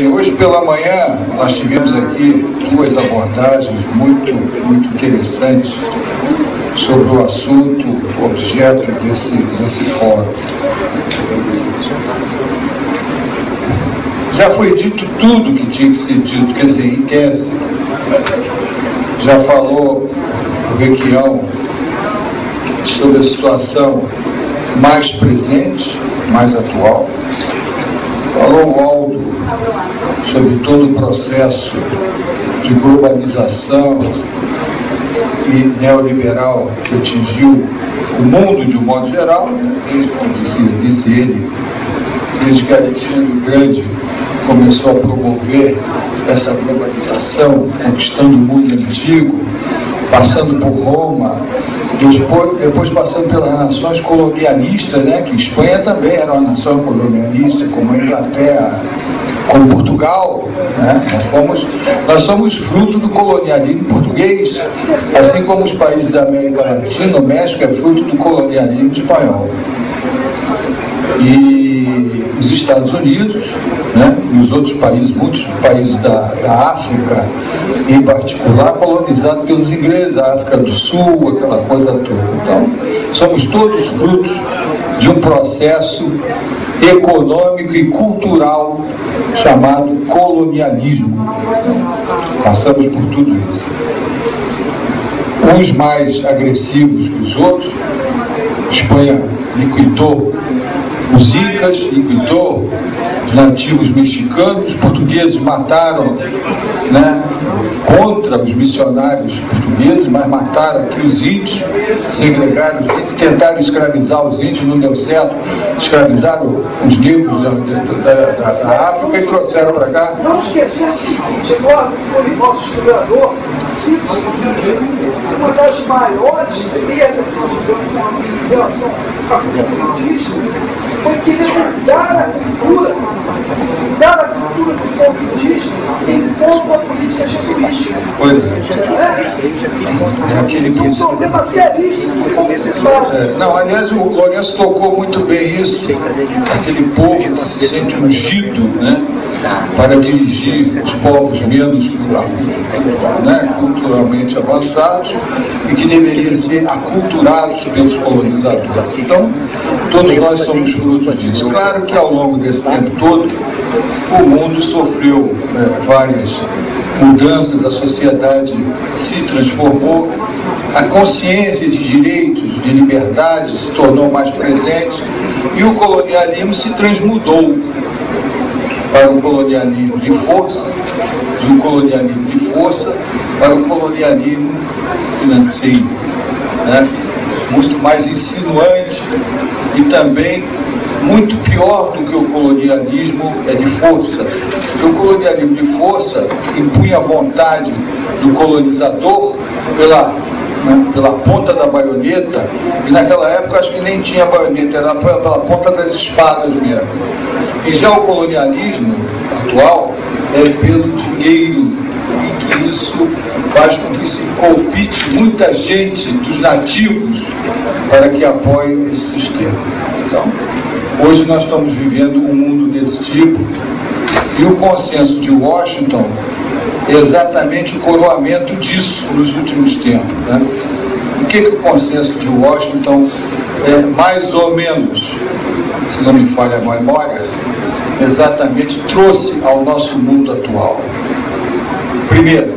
Hoje pela manhã nós tivemos aqui duas abordagens muito interessantes sobre o assunto objeto desse fórum. Já foi dito tudo que tinha que ser dito, quer dizer, em tese. Já falou o Requião sobre a situação mais presente, mais atual. Falou o Aldo sobre todo o processo de globalização e neoliberal que atingiu o mundo de um modo geral, né? Desde, como disse ele, desde que Alexandre o Grande começou a promover essa globalização, conquistando o mundo antigo, passando por Roma, depois passando pelas nações colonialistas, né? Que Espanha também era uma nação colonialista, como a Inglaterra, como Portugal, né? Nós somos fruto do colonialismo português, assim como os países da América Latina. O México é fruto do colonialismo espanhol. E os Estados Unidos, né, e os outros países, muitos países da África, em particular, colonizados pelos ingleses, a África do Sul, aquela coisa toda. Então, somos todos frutos de um processo econômico e cultural chamado colonialismo. Passamos por tudo isso. Uns mais agressivos que os outros. Espanha liquidou os incas, liquidou os nativos mexicanos, os portugueses mataram, né, contra os missionários portugueses, mas mataram aqui os índios, segregaram os índios, tentaram escravizar os índios, não deu certo, escravizaram os negros da África e trouxeram para cá. Não esquecendo o seguinte, agora o nosso historiador cita o seguinte: uma das maiores perdas que nós tivemos em relação à cultura indígena foi que mudaram a cultura do povo indígena enquanto a política jesuítica. Pois é. É aquele um problema seríssimo que pouco se fala. Não, aliás, o Lourenço tocou muito bem isso, aquele povo que se sente ungido, né, para dirigir os povos menos, né, culturalmente avançados e que deveriam ser aculturados pelos colonizadores. Então, todos nós somos frutos disso. Claro que ao longo desse tempo todo, o mundo sofreu várias mudanças, a sociedade se transformou, a consciência de direitos, de liberdade se tornou mais presente e o colonialismo se transmudou para um colonialismo de força, de um colonialismo de força para um colonialismo financeiro, né? Muito mais insinuante e também muito pior do que o colonialismo de força. Porque o colonialismo de força impunha a vontade do colonizador pela ponta da baioneta, e naquela época acho que nem tinha baioneta, era pela ponta das espadas mesmo. E já o colonialismo atual é pelo dinheiro, e que isso faz com que se coopte muita gente dos nativos para que apoiem esse sistema. Então, hoje nós estamos vivendo um mundo desse tipo, e o consenso de Washington é exatamente o coroamento disso nos últimos tempos, né? O que o consenso de Washington mais ou menos, se não me falha a memória, exatamente trouxe ao nosso mundo atual? Primeiro,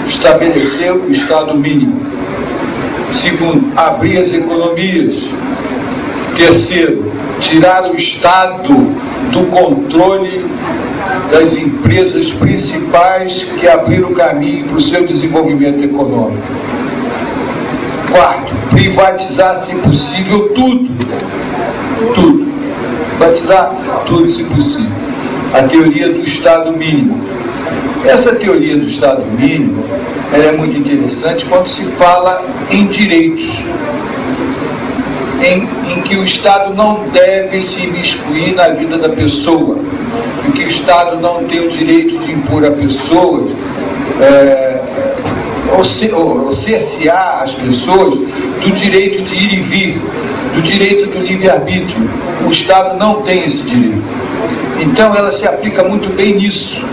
estabelecer o Estado mínimo. Segundo, abrir as economias. Terceiro, tirar o Estado do controle das empresas principais que abriram o caminho para o seu desenvolvimento econômico. Quarto, privatizar, se possível, tudo. Tudo. Privatizar tudo, se possível. A teoria do Estado mínimo. Essa teoria do Estado mínimo, ela é muito interessante quando se fala em direitos, em que o Estado não deve se imiscuir na vida da pessoa, em que o Estado não tem o direito de impor a pessoas, ou cercear as pessoas do direito de ir e vir, do direito do livre-arbítrio. O Estado não tem esse direito. Então ela se aplica muito bem nisso.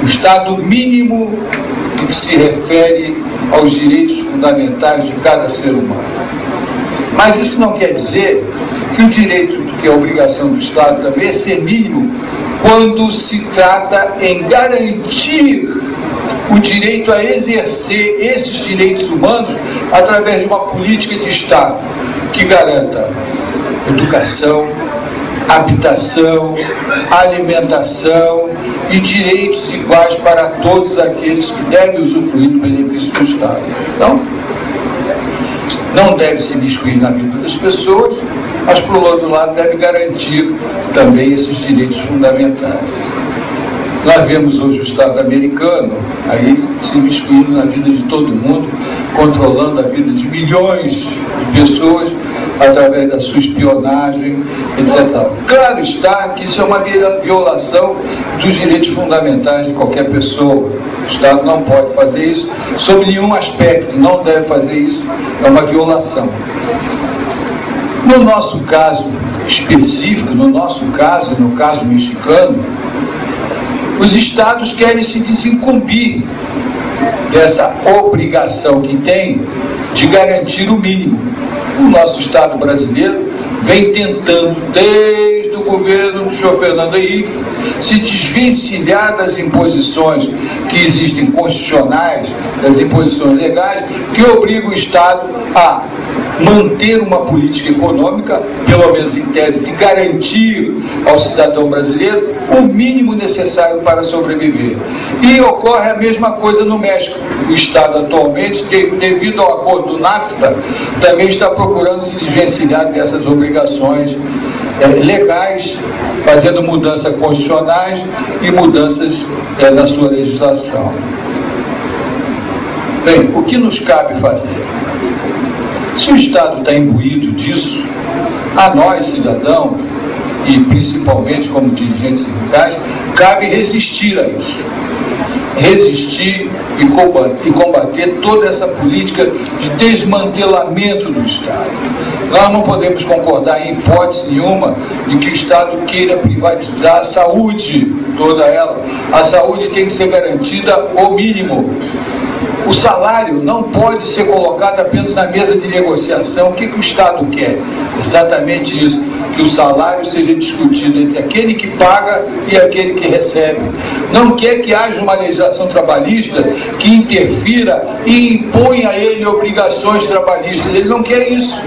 O Estado mínimo que se refere aos direitos fundamentais de cada ser humano. Mas isso não quer dizer que o direito, que é a obrigação do Estado também, é ser mínimo quando se trata em garantir o direito a exercer esses direitos humanos através de uma política de Estado que garanta educação, habitação, alimentação e direitos iguais para todos aqueles que devem usufruir do benefício do Estado. Então, não deve se miscuir na vida das pessoas, mas, por outro lado, deve garantir também esses direitos fundamentais. Nós vemos hoje o Estado americano aí se miscuindo na vida de todo mundo, controlando a vida de milhões de pessoas através da sua espionagem, etc. Claro está que isso é uma violação dos direitos fundamentais de qualquer pessoa. O Estado não pode fazer isso sob nenhum aspecto, não deve fazer isso, é uma violação. No nosso caso específico, no nosso caso, no caso mexicano, os estados querem se desincumbir dessa obrigação que tem de garantir o mínimo. O nosso Estado brasileiro vem tentando, desde o governo do senhor Fernando Henrique, se desvencilhar das imposições que existem constitucionais, das imposições legais, que obrigam o Estado a manter uma política econômica, pelo menos em tese, de garantir ao cidadão brasileiro o mínimo necessário para sobreviver. E ocorre a mesma coisa no México. O Estado atualmente, devido ao acordo do NAFTA, também está procurando se desvencilhar dessas obrigações legais, fazendo mudanças constitucionais e mudanças na sua legislação. Bem, o que nos cabe fazer? Se o Estado está imbuído disso, a nós, cidadãos, e principalmente como dirigentes sindicais, cabe resistir a isso. Resistir e combater toda essa política de desmantelamento do Estado. Nós não podemos concordar em hipótese nenhuma de que o Estado queira privatizar a saúde, toda ela. A saúde tem que ser garantida o mínimo. O salário não pode ser colocado apenas na mesa de negociação. O que o Estado quer? Exatamente isso, que o salário seja discutido entre aquele que paga e aquele que recebe. Não quer que haja uma legislação trabalhista que interfira e imponha a ele obrigações trabalhistas. Ele não quer isso.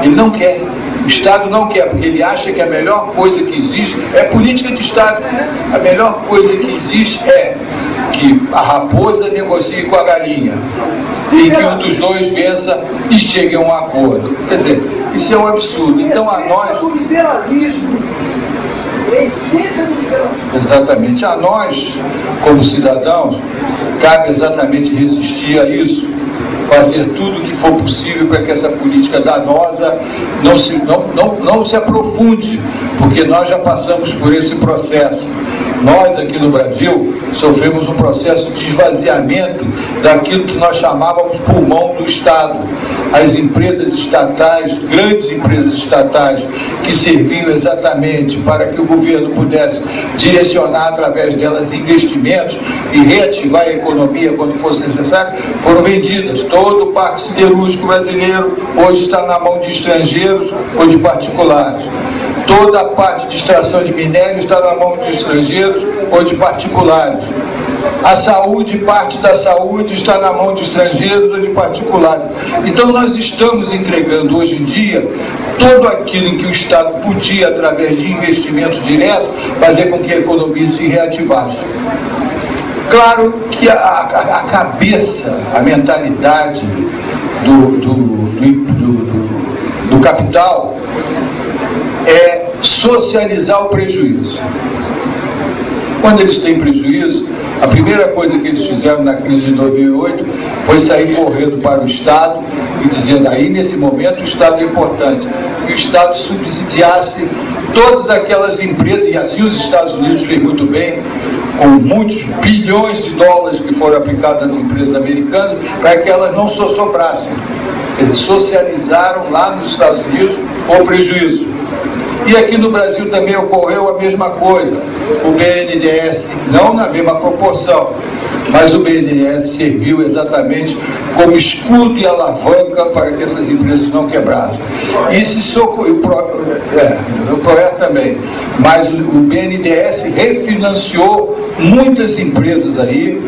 Ele não quer. O Estado não quer, porque ele acha que a melhor coisa que existe é política de Estado. A melhor coisa que existe é que a raposa negocie com a galinha e que um dos dois vença e chegue a um acordo. Quer dizer, isso é um absurdo. Então a nós... do liberalismo. É a essência do liberalismo. Exatamente. A nós, como cidadãos, cabe exatamente resistir a isso, fazer tudo o que for possível para que essa política danosa não se aprofunde, porque nós já passamos por esse processo. Nós aqui no Brasil sofremos um processo de esvaziamento daquilo que nós chamávamos pulmão do Estado. As empresas estatais, grandes empresas estatais, que serviam exatamente para que o governo pudesse direcionar através delas investimentos e reativar a economia quando fosse necessário, foram vendidas. Todo o parque siderúrgico brasileiro hoje está na mão de estrangeiros ou de particulares. Toda a parte de extração de minério está na mão de estrangeiros ou de particulares. A saúde, parte da saúde está na mão de estrangeiros ou de particulares. Então nós estamos entregando hoje em dia tudo aquilo em que o Estado podia, através de investimento direto, fazer com que a economia se reativasse. Claro que a cabeça, a mentalidade do capital é socializar o prejuízo. Quando eles têm prejuízo, a primeira coisa que eles fizeram na crise de 2008 foi sair correndo para o Estado e dizendo, aí nesse momento o Estado é importante, que o Estado subsidiasse todas aquelas empresas, e assim os Estados Unidos fez muito bem, com muitos bilhões de dólares que foram aplicados nas empresas americanas, para que elas não sobrassem. Eles socializaram lá nos Estados Unidos o prejuízo. E aqui no Brasil também ocorreu a mesma coisa. O BNDES, não na mesma proporção, mas o BNDES serviu exatamente como escudo e alavanca para que essas empresas não quebrassem. Isso o PROER também. Mas o BNDES refinanciou muitas empresas aí.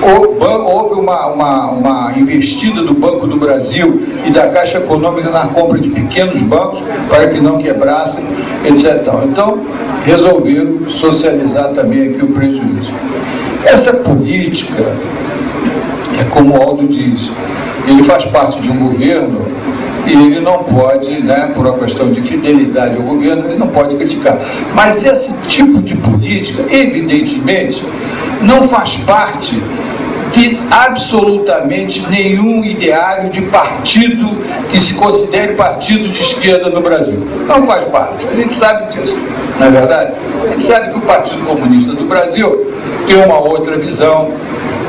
Houve uma investida do Banco do Brasil e da Caixa Econômica na compra de pequenos bancos para que não quebrassem, etc. Então, resolveram socializar também aqui o prejuízo. Essa política, como o Aldo diz, ele faz parte de um governo e ele não pode, né, por uma questão de fidelidade ao governo, ele não pode criticar. Mas esse tipo de política, evidentemente, não faz parte de absolutamente nenhum ideário de partido que se considere partido de esquerda no Brasil. Não faz parte. A gente sabe disso, não é verdade? A gente sabe que o Partido Comunista do Brasil tem uma outra visão,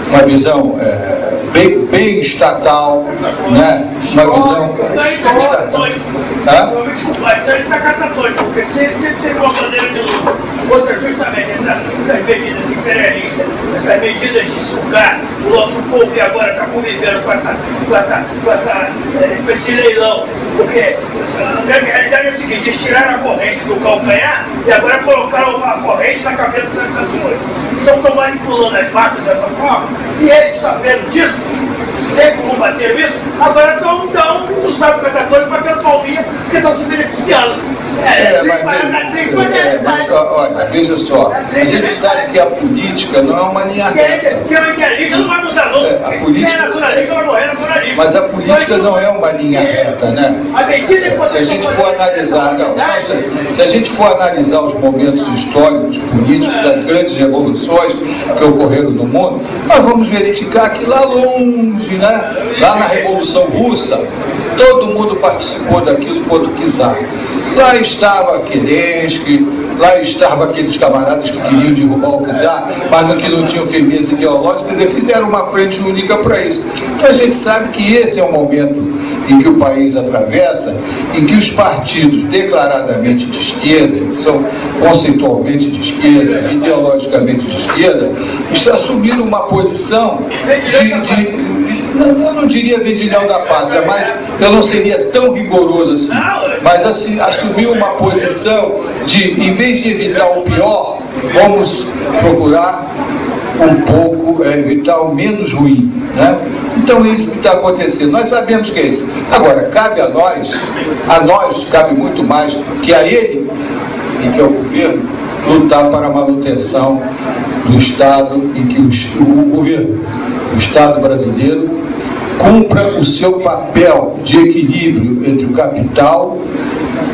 uma visão bem estatal, né? Uma visão estatal. Desculpa, então ele está catatônico, porque sempre teve uma bandeira de luta contra justamente essas medidas imperialistas, essas medidas de sugar o nosso povo, e agora está convivendo com esse leilão. Porque a grande realidade é o seguinte: eles tiraram a corrente do calcanhar e agora colocaram a corrente na cabeça das pessoas. Então estão manipulando as massas dessa forma, e eles, sabendo disso, sempre combateram isso, agora estão os dados catatônicos batendo palminha porque estão se beneficiando. Olha, veja só, a gente sabe que a política não é uma linha reta. Quem é idealista não vai mudar, não. Quem é nacionalista vai morrer nacionalista. Mas a política não é uma linha reta, né? Se a gente for analisar, se a gente for analisar os momentos históricos, políticos, das grandes revoluções que ocorreram no mundo, nós vamos verificar que lá longe, né, lá na Revolução Russa, todo mundo participou daquilo quanto quiser. Lá estava Kerensky, lá estavam aqueles camaradas que queriam derrubar o czar, mas que não tinham firmeza ideológica, quer dizer, fizeram uma frente única para isso. Então a gente sabe que esse é o momento em que o país atravessa, em que os partidos declaradamente de esquerda, que são conceitualmente de esquerda, ideologicamente de esquerda, estão assumindo uma posição eu não diria vendilhão da pátria, mas eu não seria tão rigoroso assim. Mas assim, assumiu uma posição de, em vez de evitar o pior, vamos procurar um pouco, evitar o menos ruim, né? Então é isso que está acontecendo. Nós sabemos que é isso. Agora, cabe a nós cabe muito mais que a ele, e que é o governo, lutar para a manutenção do Estado, em que o governo, o Estado brasileiro, cumpra o seu papel de equilíbrio entre o capital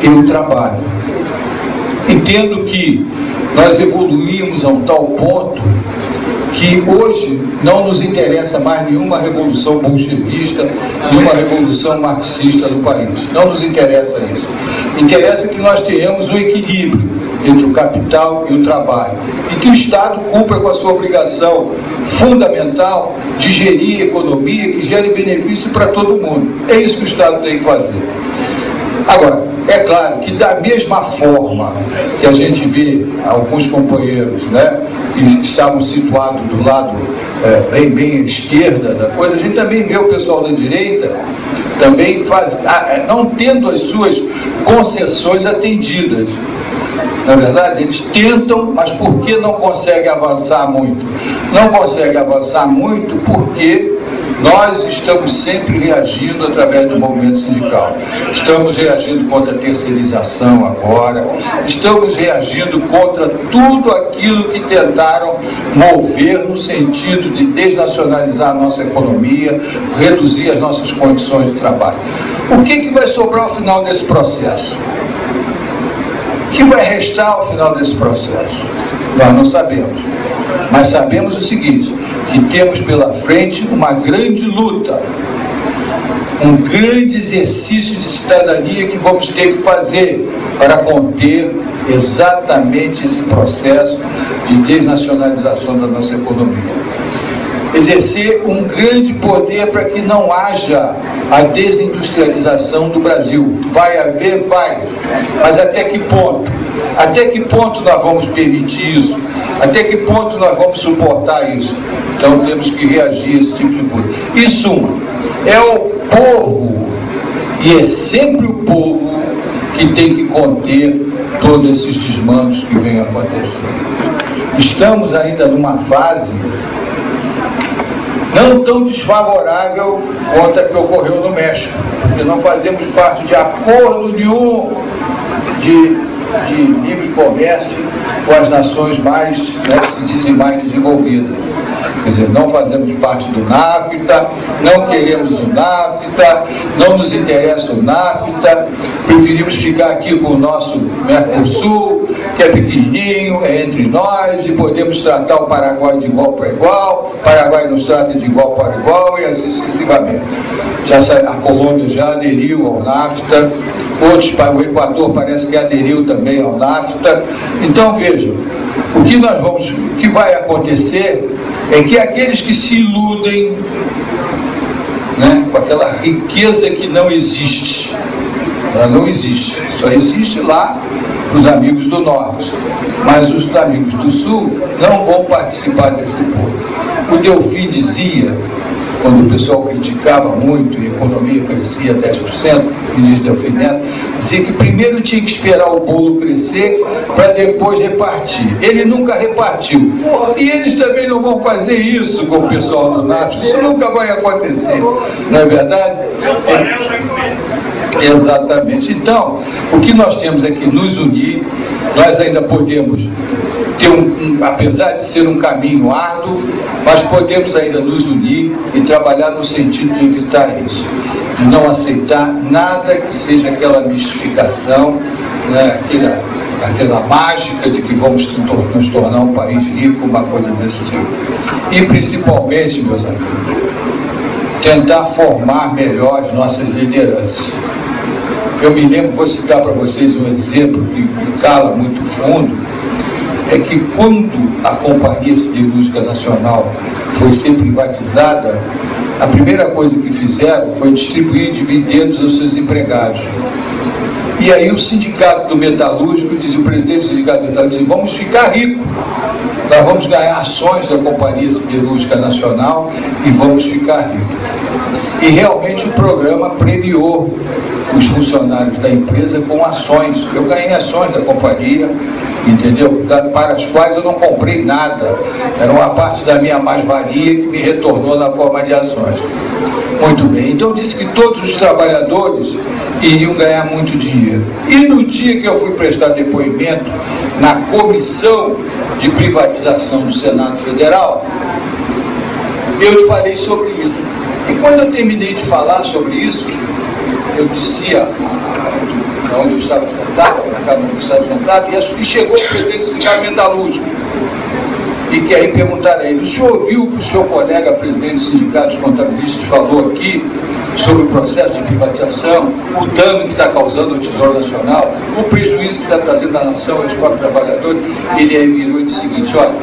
e o trabalho. Entendo que nós evoluímos a um tal ponto que hoje não nos interessa mais nenhuma revolução bolchevista, nenhuma revolução marxista no país. Não nos interessa isso. Interessa que nós tenhamos um equilíbrio entre o capital e o trabalho, e que o Estado cumpra com a sua obrigação fundamental de gerir a economia, que gere benefício para todo mundo. É isso que o Estado tem que fazer. Agora, é claro que da mesma forma que a gente vê alguns companheiros, né, que estavam situados do lado bem à esquerda da coisa, a gente também vê o pessoal da direita também não tendo as suas concessões atendidas. Na verdade, eles tentam, mas por que não conseguem avançar muito? Não conseguem avançar muito porque nós estamos sempre reagindo através do movimento sindical. Estamos reagindo contra a terceirização agora, estamos reagindo contra tudo aquilo que tentaram mover no sentido de desnacionalizar a nossa economia, reduzir as nossas condições de trabalho. O que vai sobrar ao final desse processo? O que vai restar ao final desse processo? Nós não sabemos. Mas sabemos o seguinte, que temos pela frente uma grande luta, um grande exercício de cidadania que vamos ter que fazer para conter exatamente esse processo de desnacionalização da nossa economia. exercer um grande poder para que não haja a desindustrialização do Brasil. Vai haver? Vai. Mas até que ponto? Até que ponto nós vamos permitir isso? Até que ponto nós vamos suportar isso? Então temos que reagir a esse tipo de coisa. Em suma, é o povo, e é sempre o povo, que tem que conter todos esses desmandos que vêm acontecendo. Estamos ainda numa fase não tão desfavorável quanto a que ocorreu no México, porque não fazemos parte de acordo nenhum de livre comércio com as nações mais, que se dizem mais desenvolvidas. Quer dizer, não fazemos parte do NAFTA, não queremos o NAFTA, não nos interessa o NAFTA, preferimos ficar aqui com o nosso Mercosul, que é pequenininho, é entre nós, e podemos tratar o Paraguai de igual para igual, o Paraguai nos trata de igual para igual, e assim sucessivamente. A Colômbia já aderiu ao NAFTA, o Equador parece que aderiu também ao NAFTA. Então, vejam, o que vai acontecer é que aqueles que se iludem, com aquela riqueza que não existe, ela não existe, só existe lá para os amigos do Norte, mas os amigos do Sul não vão participar desse bolo. O Delfim dizia, quando o pessoal criticava muito e a economia crescia 10%, o ministro Delfim Neto, dizia que primeiro tinha que esperar o bolo crescer para depois repartir. Ele nunca repartiu. E eles também não vão fazer isso com o pessoal do NAFTA. Isso nunca vai acontecer. Não é verdade? Exatamente. Então, o que nós temos é que nos unir. Nós ainda podemos ter apesar de ser um caminho árduo, mas podemos ainda nos unir e trabalhar no sentido de evitar isso, de não aceitar nada que seja aquela mistificação, aquela mágica de que vamos nos tornar um país rico, uma coisa desse tipo. E principalmente, meus amigos, tentar formar melhor as nossas lideranças. Eu me lembro, vou citar para vocês um exemplo que cala muito fundo, é que quando a Companhia Siderúrgica Nacional foi ser privatizada, a primeira coisa que fizeram foi distribuir dividendos aos seus empregados. E aí o sindicato do metalúrgico, o presidente do sindicato do metalúrgico, dizia, vamos ficar ricos, nós vamos ganhar ações da Companhia Siderúrgica Nacional e vamos ficar ricos. E realmente o programa premiou os funcionários da empresa com ações. Eu ganhei ações da companhia, entendeu? Para as quais eu não comprei nada. Era uma parte da minha mais-valia que me retornou na forma de ações. Muito bem. Então disse que todos os trabalhadores iriam ganhar muito dinheiro. E no dia que eu fui prestar depoimento na comissão de privatização do Senado Federal, eu falei sobre isso. E quando eu terminei de falar sobre isso, eu dizia, onde eu estava sentado, na casa onde eu estava sentado, e chegou o presidente do sindicato metalúrgico. E que aí perguntaram a ele, o senhor ouviu o que o seu colega, presidente do sindicato dos contabilistas, falou aqui sobre o processo de privatização, o dano que está causando ao Tesouro Nacional, o prejuízo que está trazendo à nação, aos quatro trabalhadores? Ele aí virou e disse o seguinte, olha,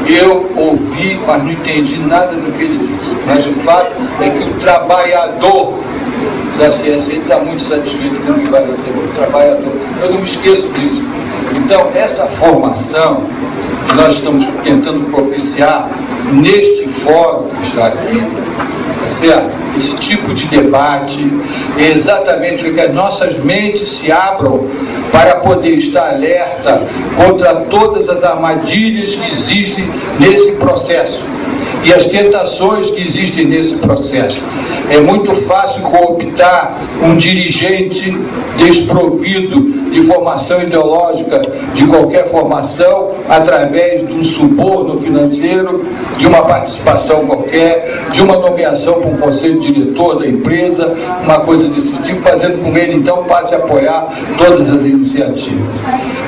eu ouvi, mas não entendi nada do que ele disse. Mas o fato é que o trabalhador da CSN está muito satisfeito com o que vai receber, o trabalhador. Eu não me esqueço disso. Então, essa formação que nós estamos tentando propiciar neste fórum que está aqui, tá certo? Esse tipo de debate é exatamente para que as nossas mentes se abram para poder estar alerta contra todas as armadilhas que existem nesse processo e as tentações que existem nesse processo. É muito fácil cooptar um dirigente desprovido de formação ideológica, de qualquer formação, através de um suborno financeiro, de uma participação qualquer, de uma nomeação para um conselho diretor da empresa, uma coisa desse tipo, fazendo com que ele então passe a apoiar todas as iniciativas.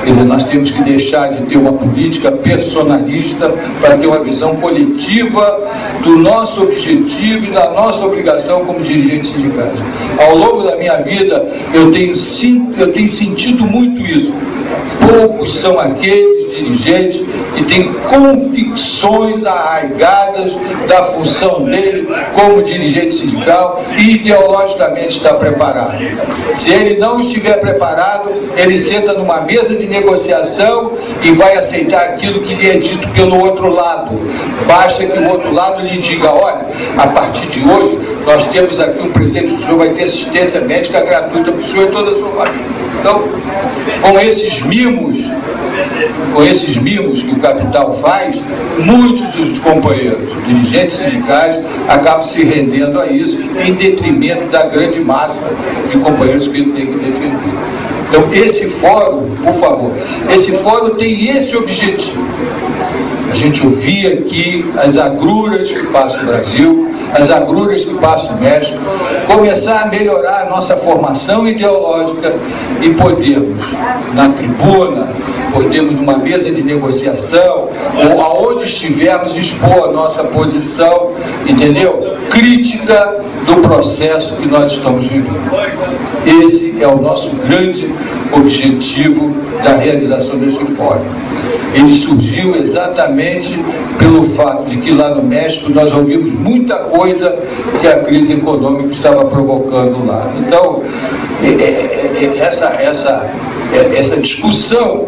Quer dizer, nós temos que deixar de ter uma política personalista para ter uma visão coletiva do nosso objetivo e da nossa obrigação como dirigente sindical. Ao longo da minha vida, eu tenho sentido muito isso. poucos são aqueles dirigentes que têm convicções arraigadas da função dele como dirigente sindical e ideologicamente está preparado. Se ele não estiver preparado, ele senta numa mesa de negociação e vai aceitar aquilo que lhe é dito pelo outro lado. Basta que o outro lado lhe diga: olha, a partir de hoje nós temos aqui um presente, o senhor vai ter assistência médica gratuita para o senhor e toda a sua família. Então, com esses mimos que o capital faz, muitos dos companheiros, dirigentes sindicais, acabam se rendendo a isso em detrimento da grande massa de companheiros que ele tem que defender. Então, esse fórum, por favor, esse fórum tem esse objetivo. A gente ouvia aqui as agruras que passa o Brasil, as agruras que passa o México, começar a melhorar a nossa formação ideológica e podermos, na tribuna, podemos numa mesa de negociação, ou aonde estivermos, expor a nossa posição, entendeu? Crítica do processo que nós estamos vivendo. Esse é o nosso grande objetivo da realização desse fórum. Ele surgiu exatamente pelo fato de que lá no México nós ouvimos muita coisa que a crise econômica estava provocando lá. Então, essa discussão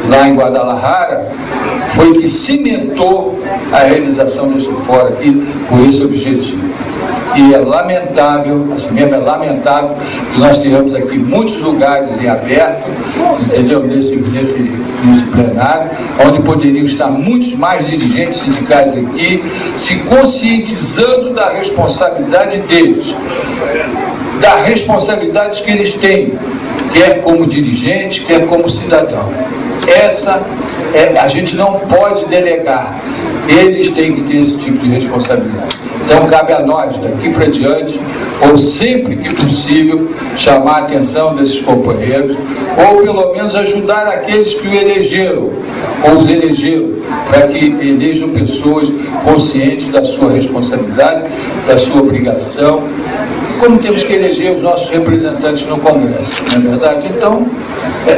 lá em Guadalajara foi que cimentou a realização desse fórum aqui com esse objetivo. E é lamentável, assim mesmo é lamentável, que nós tenhamos aqui muitos lugares em aberto, entendeu? Nesse plenário, onde poderiam estar muitos mais dirigentes sindicais aqui, se conscientizando da responsabilidade deles, da responsabilidade que eles têm, quer como dirigente, quer como cidadão. A gente não pode delegar, eles têm que ter esse tipo de responsabilidade. Então cabe a nós, daqui para diante, ou sempre que possível, chamar a atenção desses companheiros, ou pelo menos ajudar aqueles que o elegeram, ou os elegeram, para que elejam pessoas conscientes da sua responsabilidade, da sua obrigação, como temos que eleger os nossos representantes no Congresso, não é verdade? Então,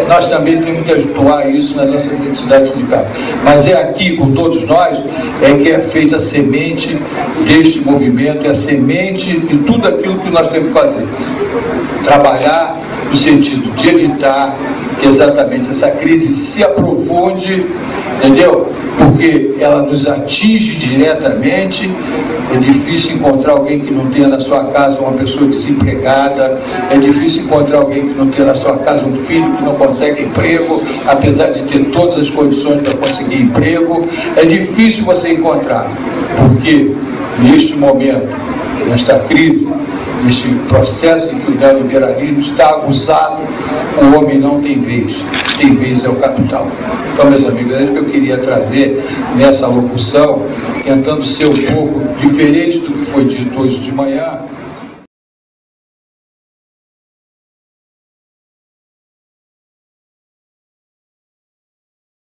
nós também temos que atuar isso nas nossas entidades sindicais. Mas é aqui, com todos nós, que é feita a semente deste movimento, é a semente de tudo aquilo que nós temos que fazer. Trabalhar no sentido de evitar que exatamente essa crise se aprofunde, entendeu? Porque ela nos atinge diretamente. É difícil encontrar alguém que não tenha na sua casa uma pessoa desempregada, é difícil encontrar alguém que não tenha na sua casa um filho que não consegue emprego, apesar de ter todas as condições para conseguir emprego. É difícil você encontrar, porque neste momento, nesta crise, neste processo em que o neoliberalismo está aguçado, o homem não tem vez é o capital. Então, meus amigos, é isso que eu queria trazer nessa locução, tentando ser um pouco diferente do que foi dito hoje de manhã,